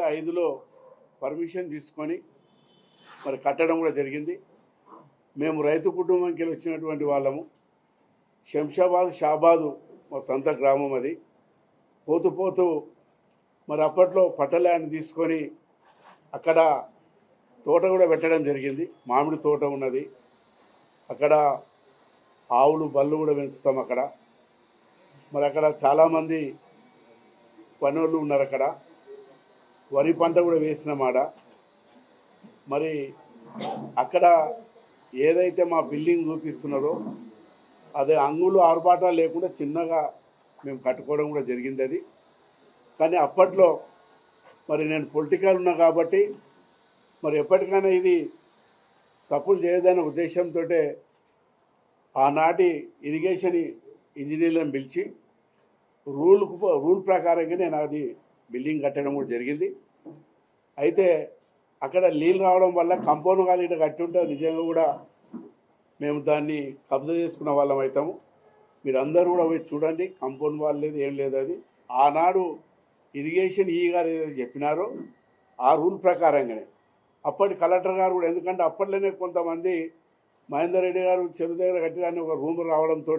2005లో permission తీసుకొని మరి కట్టడం కూడా జరిగింది. మేము రైతు కుటుంబంకి వచ్చినటువంటి వాళ్ళము. శంషాబాద్ షాబాదు మా సొంత గ్రామం. అది పోతూ పోతూ మరి అప్పట్లో పట్టల్యాండ్ తీసుకొని అక్కడ తోట కూడా పెట్టడం జరిగింది. మామిడి తోట ఉన్నది అక్కడ. ఆవులు బళ్ళు కూడా పెంచుతాం అక్కడ. మరి అక్కడ చాలామంది పనులు ఉన్నారు. అక్కడ వరి పంట కూడా వేసినామాడ. మరి అక్కడ ఏదైతే మా బిల్డింగ్ చూపిస్తున్నారో అదే అంగులు ఆర్భాటాలు లేకుండా చిన్నగా మేము కట్టుకోవడం కూడా జరిగింది అది. కానీ అప్పట్లో మరి నేను పొలిటికల్ ఉన్నా కాబట్టి మరి ఎప్పటికైనా ఇది తప్పులు చేయదనే ఉద్దేశంతో ఆనాటి ఇరిగేషన్ ఇంజనీర్లను పిలిచి రూల్ ప్రకారంగా నేను అది బిల్డింగ్ కట్టడం కూడా జరిగింది. అయితే అక్కడ నీళ్ళు రావడం వల్ల కంపౌండ్ వాళ్ళు ఇట్లా కట్టి ఉంటే నిజంగా కూడా మేము దాన్ని కబ్జా చేసుకున్న వాళ్ళం అవుతాము. మీరు అందరూ కూడా పోయి చూడండి, కంపౌండ్ వాళ్ళు లేదు, ఏం లేదు. అది ఆనాడు ఇరిగేషన్ గారు ఏదైతే చెప్పినారో ఆ రూల్ ప్రకారంగానే అప్పటి కలెక్టర్ గారు కూడా, ఎందుకంటే అప్పట్లోనే కొంతమంది మహేందర్ రెడ్డి గారు చెరువు దగ్గర కట్టిన ఒక రూమ్ రావడంతో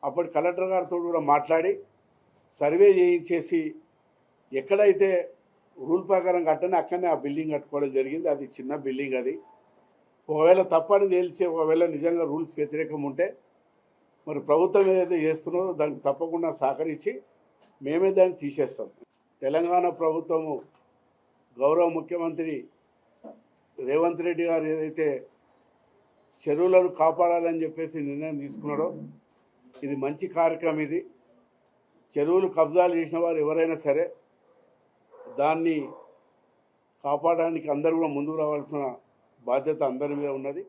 అప్పటి కలెక్టర్ గారితో కూడా మాట్లాడి సర్వే చేయించేసి ఎక్కడైతే రూల్ ప్రకారం కట్టని అక్కడనే ఆ బిల్డింగ్ కట్టుకోవడం జరిగింది. అది చిన్న బిల్డింగ్. అది ఒకవేళ తప్పని తెలిసి ఒకవేళ నిజంగా రూల్స్ వ్యతిరేకం ఉంటే మరి ప్రభుత్వం ఏదైతే చేస్తున్నదో దానికి తప్పకుండా సహకరించి మేమే దాన్ని తీసేస్తాం. తెలంగాణ ప్రభుత్వము గౌరవ ముఖ్యమంత్రి రేవంత్ రెడ్డి గారు ఏదైతే చెరువులను కాపాడాలని చెప్పేసి నిర్ణయం తీసుకున్నాడో ఇది మంచి కార్యక్రమం. ఇది చెరువులు కబ్జాలు చేసిన వారు ఎవరైనా సరే దాన్ని కాపాడడానికి అందరూ కూడా ముందుకు రావాల్సిన బాధ్యత అందరి మీద ఉన్నది.